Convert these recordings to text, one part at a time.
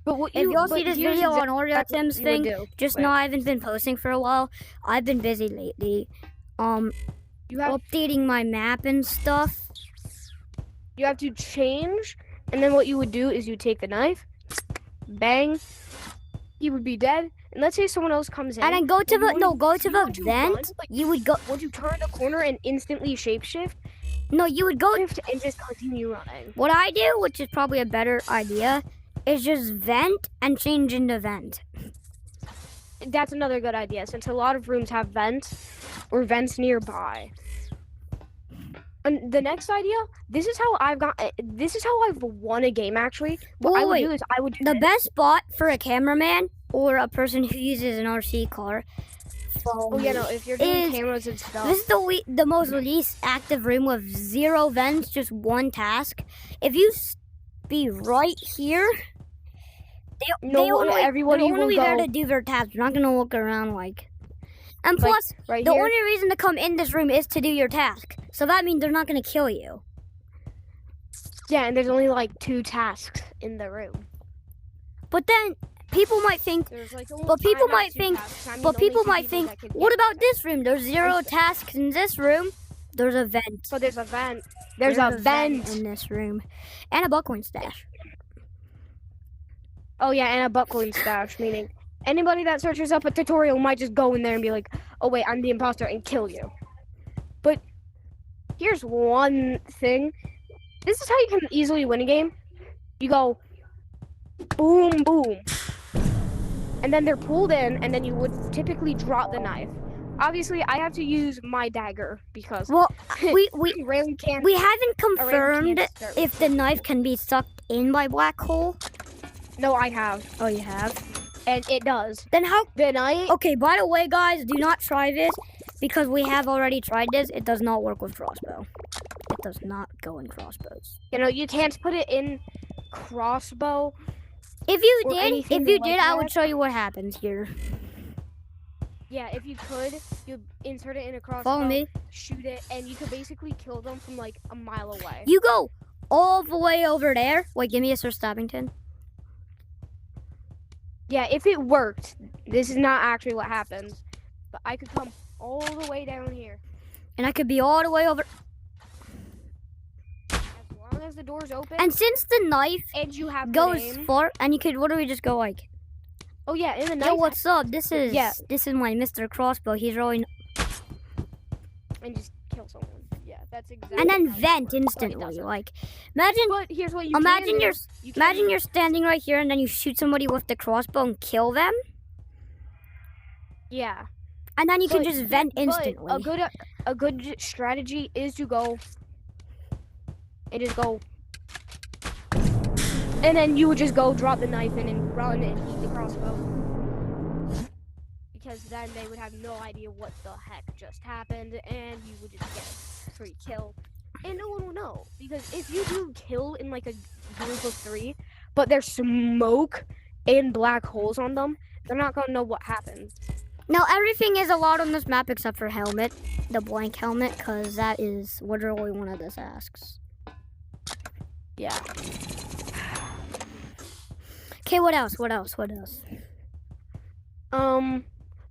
But what If you y'all see this video on Oreo Tim's thing, just Wait. know I haven't been posting for a while. I've been busy lately. You have updating my map and stuff. You have to change, and then what you would do is you take the knife, bang, he would be dead. And let's say someone else comes in, and then go to the vent. You would go. Would you turn the corner and instantly shapeshift? No, you would go and just continue running. What I do, which is probably a better idea, is just vent and change into vent. That's another good idea, since a lot of rooms have vents or vents nearby. And the next idea, this is how I've won a game actually. What I would do is I would do the best spot for a cameraman or a person who uses an RC car. Oh yeah, no, if you're doing cameras and stuff. This is the most least active room with 0 vents, just one task. If you be right here, they only be there to do their tasks. They're not gonna look around like. And plus, the only reason to come in this room is to do your task. So that means they're not gonna kill you. Yeah, and there's only like 2 tasks in the room. But then people might think. People might think. What about this room? There's 0 tasks in this room. There's a vent. So there's a vent. There's a vent in this room, and a buckcoin stash. Oh yeah, and a buckcoin stash, meaning anybody that searches up a tutorial might just go in there and be like, "Oh wait, I'm the imposter," and kill you. But here's one thing. This is how you can easily win a game. You go, boom, boom. And then they're pulled in, and then you would typically drop the knife. Obviously, I have to use my dagger because we really can't. We haven't confirmed if the knife can be sucked in by black hole. No, I have. Oh, you have? And it does. Then how? Then I. Okay, by the way, guys, do not try this because we have already tried this. It does not work with crossbow. It does not go in crossbows. You know, you can't put it in crossbow. If you did, I would show you what happens here. Yeah, if you could, you insert it in a crossbow. Follow me. Shoot it, and you could basically kill them from like a mile away. You go all the way over there. Wait, give me a Sir Stabbington. Yeah, if it worked, this is not actually what happens, but I could come all the way down here. And I could be all the way over. As long as the door's open. And since the knife goes far, and you could literally just go like. Oh yeah, in the knife. Yo, what's up? This is my Mr. Crossbow. He's really. And just kill someone. Yeah, that's exactly. And then vent instantly. Like, imagine. But here's what you imagine you're standing right here, and then you shoot somebody with the crossbow and kill them. Yeah. And then you can just vent instantly. A good strategy is to go. And just go. And then you would just go drop the knife in and run and eat the crossbow. Because then they would have no idea what the heck just happened, and you would just get a free kill. And no one will know. Because if you do kill in like a group of 3, but there's smoke and black holes on them, they're not gonna know what happened. Now everything is allowed on this map except for helmet, the blank helmet, because that is literally one of the tasks. Yeah. Okay, what else?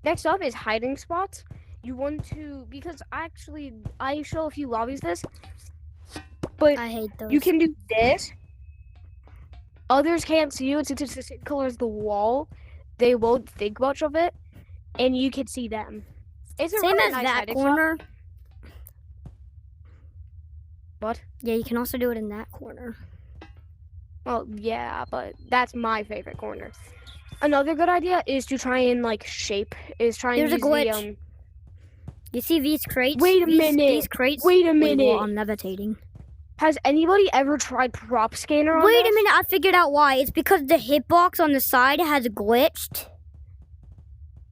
Next up is hiding spots. You want to, because actually, I show a few lobbies this, but I hate those. You can do this. Others can't see you, since it's the same color as the wall. They won't think much of it, and you can see them. It's a same really as nice that corner. Spot. What? Yeah, you can also do it in that corner. Well, yeah, but that's my favorite corner. Another good idea is to try and There's a glitch. You see these crates? Wait a minute. These crates? Wait a minute. Well, I'm levitating. Has anybody ever tried prop scanner on Wait this? a minute, I figured out why. It's because the hitbox on the side has glitched.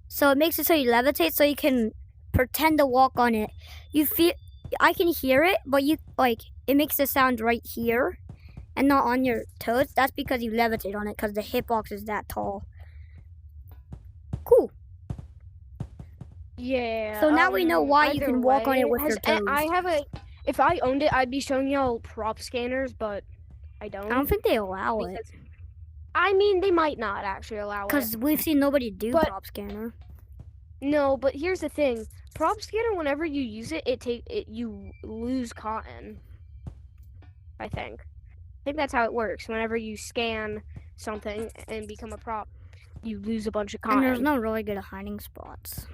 So it makes it so you levitate so you can pretend to walk on it. I can hear it, but it makes the sound right here and not on your toes. That's because you levitate on it because the hitbox is that tall. Cool. Yeah. So now we know why you can walk on it with your toes. If I owned it, I'd be showing y'all prop scanners, but I don't. I don't think they allow it. I mean, they might not actually allow it. Because we've seen nobody do But- prop scanner. No, but here's the thing. Prop scanner, whenever you use it, you lose cotton. I think that's how it works. Whenever you scan something and become a prop, you lose a bunch of cotton. And there's no really good hiding spots.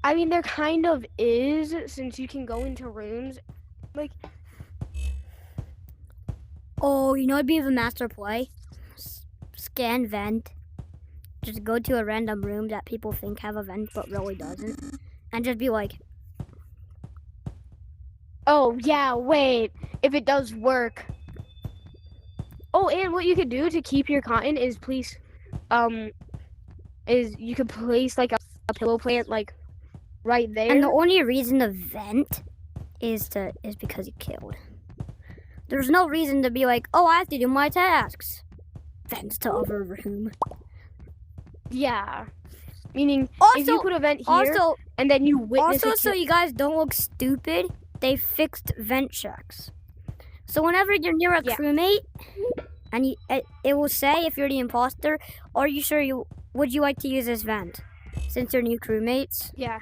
I mean, there kind of is, since you can go into rooms. Like, Oh, you know it'd be the master play? Scan vent. Just go to a random room that people think have a vent but really doesn't. And just be like, oh yeah, wait, if it does work. Oh, and what you could do to keep your cotton is is you could place like a pillow plant like right there. and the only reason to vent is because you killed. There's no reason to be like, oh, I have to do my tasks. Vent to other room. Yeah. Meaning, if you Also, put a vent here and then you witness also it so you guys don't look stupid, they fixed vent checks. So whenever you're near a Yeah. crewmate, and it will say if you're the imposter, are you sure would you like to use this vent? Since you're new crewmates. Yeah.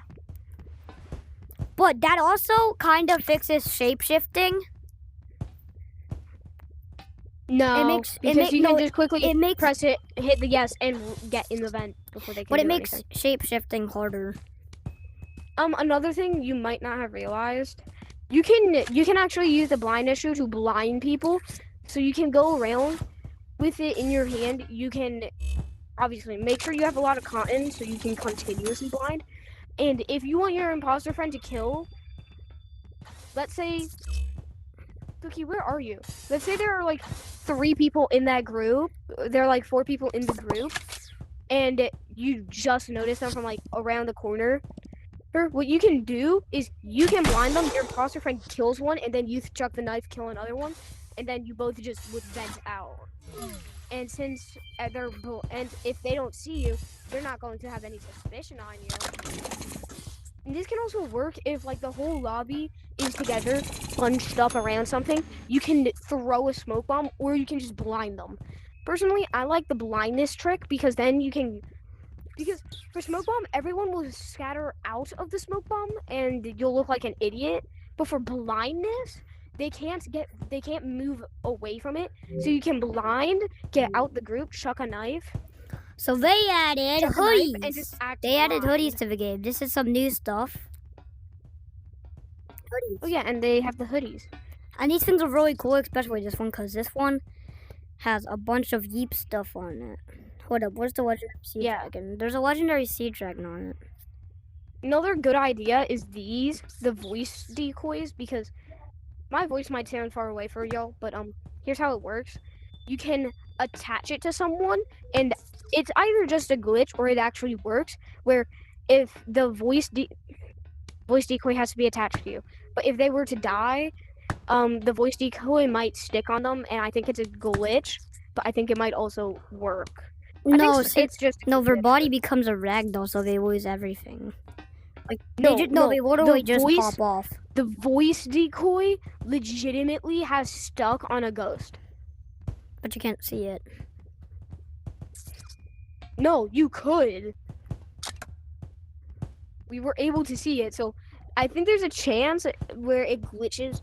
But that also kind of fixes shapeshifting. No, because you can just quickly it makes press it, hit the yes, and get in the vent before they can but do it makes anything. shapeshifting harder. Another thing you might not have realized, you can actually use the blind issue to blind people, so you can go around with it in your hand. You can obviously make sure you have a lot of cotton so you can continuously blind. And if you want your imposter friend to kill, let's say, Cookie, where are you? Let's say there are like 3 people in that group. There are like 4 people in the group, and you just notice them from like around the corner. What you can do is you can blind them. Your imposter friend kills one, and then you chuck the knife, kill another one, and then you both just would vent out. And since and if they don't see you, they're not going to have any suspicion on you. And this can also work if like the whole lobby is together, bunched up around something. You can throw a smoke bomb, or you can just blind them. Personally, I like the blindness trick because then you can. Because for smoke bomb, everyone will scatter out of the smoke bomb, and you'll look like an idiot. But for blindness, they can't move away from it. So you can blind, get out the group, chuck a knife. So they added chuck a knife, and hoodies. just act They added blind. hoodies to the game. This is some new stuff. Hoodies. Oh yeah, and they have the hoodies. And these things are really cool, especially this one, because this one has a bunch of yeep stuff on it. Hold up, where's the legendary sea dragon? There's a legendary sea dragon on it. Another good idea is the voice decoys, because my voice might sound far away for y'all, but here's how it works. You can attach it to someone, and it's either just a glitch or it actually works, where if the voice decoy has to be attached to you. But if they were to die, the voice decoy might stick on them, and I think it's a glitch, but I think it might also work. No, it's just their body becomes a ragdoll, so they lose everything. Like No, they no, literally the just voice- pop off. the voice decoy legitimately has stuck on a ghost. But you can't see it. No, you could. We were able to see it, so I think there's a chance where it glitches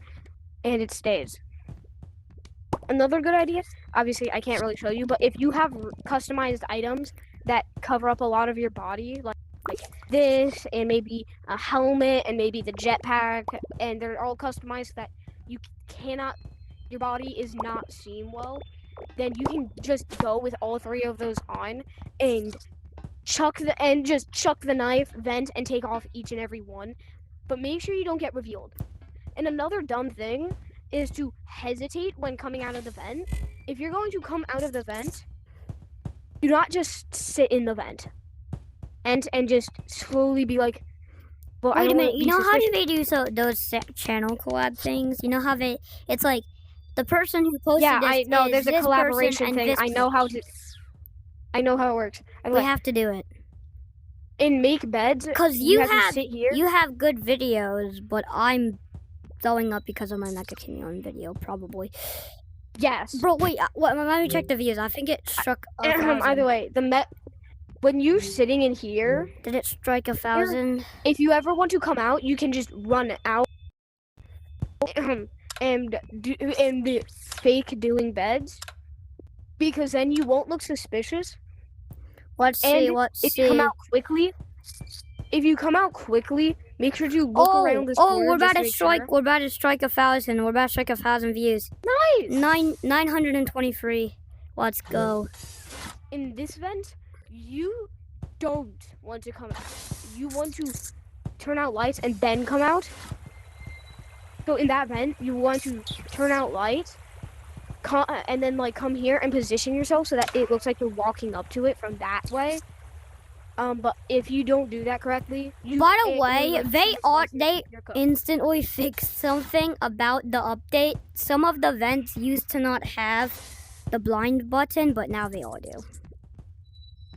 and it stays. Another good idea, obviously I can't really show you, but if you have customized items that cover up a lot of your body, like this, and maybe a helmet, and maybe the jetpack, and they're all customized so that your body is not seen well, then you can just go with all 3 of those on and chuck the knife, vent, and take off each and every one. But make sure you don't get revealed. And another dumb thing is to hesitate when coming out of the vent. If you're going to come out of the vent, do not just sit in the vent and just slowly be like, well, Wait a minute, you know how suspicious. they do those channel collab things? You know how it's like the person who posted Yeah, this I know. is There's a this collaboration person and thing. this I know how it works. We have to do it. In make beds, Because you have to sit here. you have good videos, but I'm throwing up because of my Mecha Canyon video, probably. Yes. Bro, wait. Let me check the views. I think it struck 1,000. Either way, when you're sitting in here, Did it strike 1,000? if you ever want to come out, you can just run out and fake doing beds, because then you won't look suspicious. Let's see. If you come out quickly, make sure to look around the square. We're about to strike. We're about to strike 1,000. We're about to strike 1,000 views. Nice. 923. Let's go. In this vent, you don't want to come out. You want to turn out lights and then come out. So in that vent, you want to turn out lights, and then like come here and position yourself so that it looks like you're walking up to it from that way. But if you don't do that correctly, by the way, they instantly fixed something about the update. Some of the vents used to not have the blind button, but now they all do.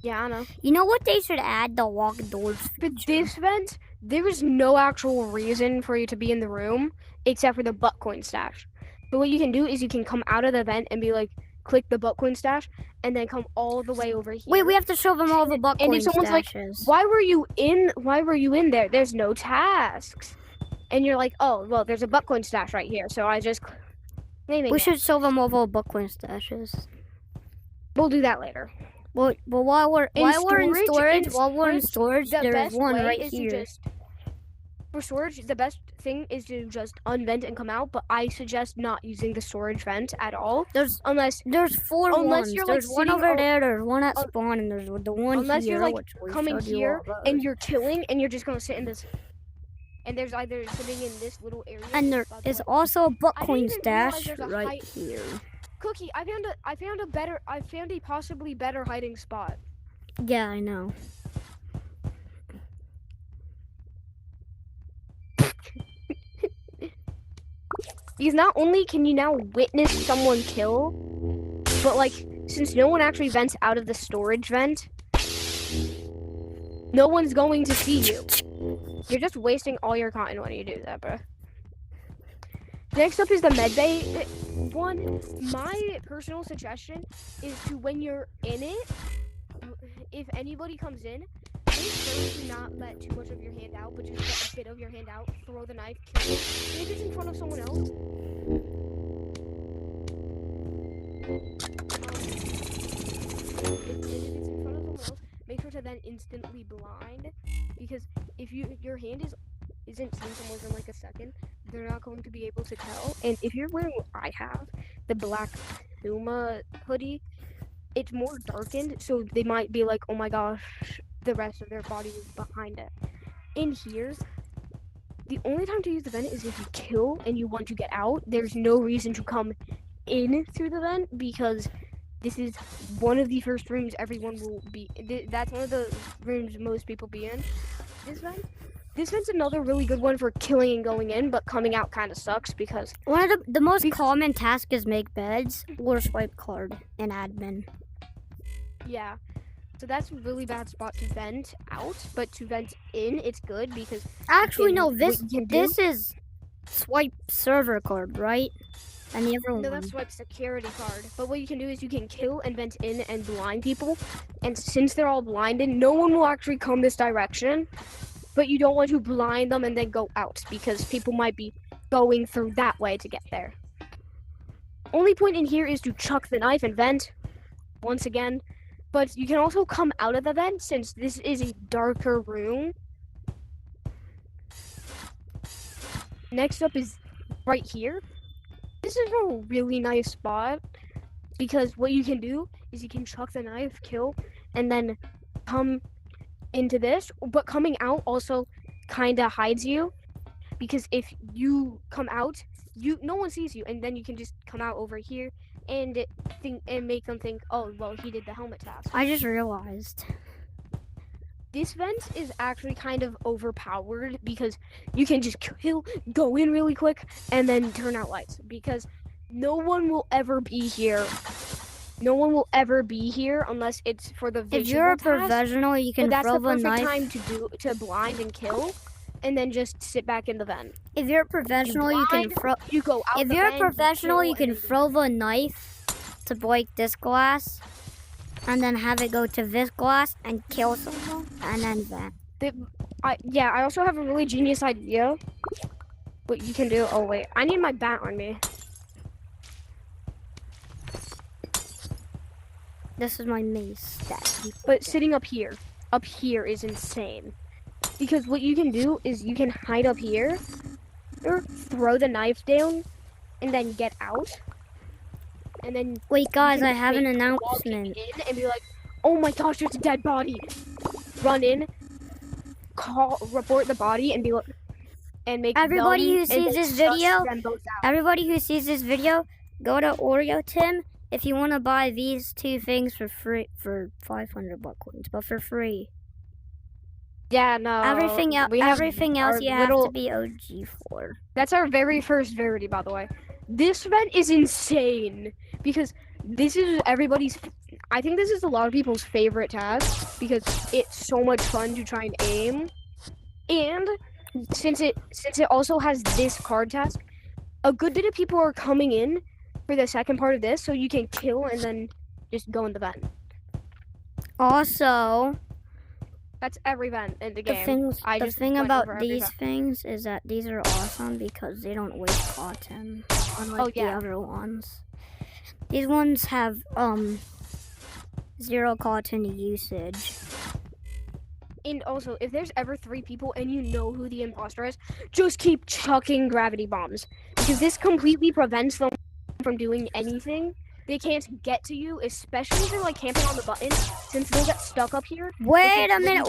Yeah, I know. You know what they should add? The lock doors feature. For this vent, there is no actual reason for you to be in the room except for the butt coin stash. But what you can do is you can come out of the vent and be like, click the butt coin stash, and then come all the way over here. Wait, we have to show them all the butt coin stashes. And if someone's like, why were you in there? There's no tasks. And you're like, oh, well, there's a butt coin stash right here, so I just we should show them all the butt coin stashes. We'll do that later. Well, while we're in storage, there is one right here. For storage, the best thing is to just unvent and come out, but I suggest not using the storage vent at all. There's four ones. There's one over there, there's one at spawn, and there's the one unless here. Unless you're like coming here and you're killing, and you're just gonna sit in this. And there's either sitting in this little area. And there is also a butt coin stash right here. Cookie, I found a possibly better hiding spot. Yeah, I know. Because not only can you now witness someone kill, but like, since no one actually vents out of the storage vent, no one's going to see you. You're just wasting all your cotton when you do that, bro. Next up is the medbay one. My personal suggestion is to, when you're in it, if anybody comes in, make sure to not let too much of your hand out, but just let a bit of your hand out, throw the knife, kill it. If it's in front of someone else, make sure to then instantly blind, because if your hand isn't seen for more than like a second, they're not going to be able to tell. And if you're wearing what I have, the black Puma hoodie, it's more darkened, so they might be like, oh my gosh, the rest of their body is behind it. In here, the only time to use the vent is if you kill and you want to get out. There's no reason to come in through the vent, because this is one of the first rooms everyone will be. That's one of the rooms most people be in. This vent's another really good one for killing and going in, but coming out kind of sucks because one of the most common tasks is make beds or swipe card in admin. Yeah, so that's a really bad spot to vent out, but to vent in, it's good because actually no, this is swipe server card, right? And the other one. No, that's swipe security card. But what you can do is you can kill and vent in and blind people, and since they're all blinded, no one will actually come this direction. But you don't want to blind them and then go out, because people might be going through that way to get there. Only point in here is to chuck the knife and vent, once again. But you can also come out of the vent, since this is a darker room. Next up is right here. This is a really nice spot, because what you can do is you can chuck the knife, kill, and then come into this, but coming out also kind of hides you, because if you come out, no one sees you, and then you can just come out over here and make them think, oh well, he did the helmet task. I just realized this vent is actually kind of overpowered, because you can just go in really quick and then turn out lights, because no one will ever be here. No one will ever be here unless it's for the visual If you're a task. professional, you can throw the knife. That's the perfect time to blind and kill. and then just sit back in the vent. If you're a professional, you can grind, throw. You go out If the you're a vent, you professional, kill, you and can then throw the knife to break this glass, and then have it go to this glass and kill someone, and then that. I also have a really genius idea. What you can do? Oh wait, I need my bat on me. This is my mace. But sitting up here is insane. Because what you can do is you can hide up here, or throw the knife down, and then get out. And then Wait, guys, you I can have an fake announcement. walking in and be like, "Oh my gosh, there's a dead body!" Run in, report the body, and be like, and make Everybody them, who and sees then this suss video, them both out. everybody who sees this video, go to Oreo Tim if you want to buy these two things for free for 500 buck coins, but for free. Yeah, no. Everything else, our you have to be OG for. That's our very first Verity, by the way. This event is insane because this is everybody's. I think this is a lot of people's favorite task because it's so much fun to try and aim, and since it also has this card task, a good bit of people are coming in for the second part of this, so you can kill and then just go in the vent. Also, that's every vent in the game. The thing about these things is that these are awesome because they don't waste cotton, unlike the other ones. These ones have 0 cotton usage. And also, if there's ever 3 people and you know who the imposter is, just keep chucking gravity bombs because this completely prevents them from doing anything. They can't get to you, especially if they're like camping on the button, since they'll get stuck up here. Wait a minute.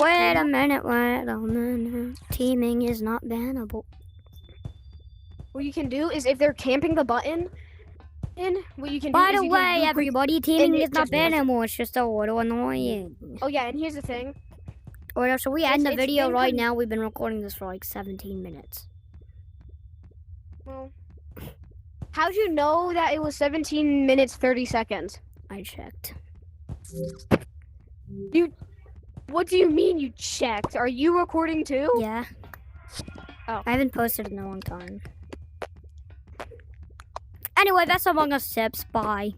Teaming is not bannable. What you can do is if they're camping the button, and what you can do By is the way, everybody, teaming is not bannable. It's just a little annoying. Oh yeah, and here's the thing. Alright, so we end the video right now. We've been recording this for like 17 minutes. Well, how'd you know that it was 17 minutes 30 seconds? I checked. What do you mean you checked? Are you recording too? Yeah. Oh. I haven't posted in a long time. Anyway, that's Among Us tips. Bye.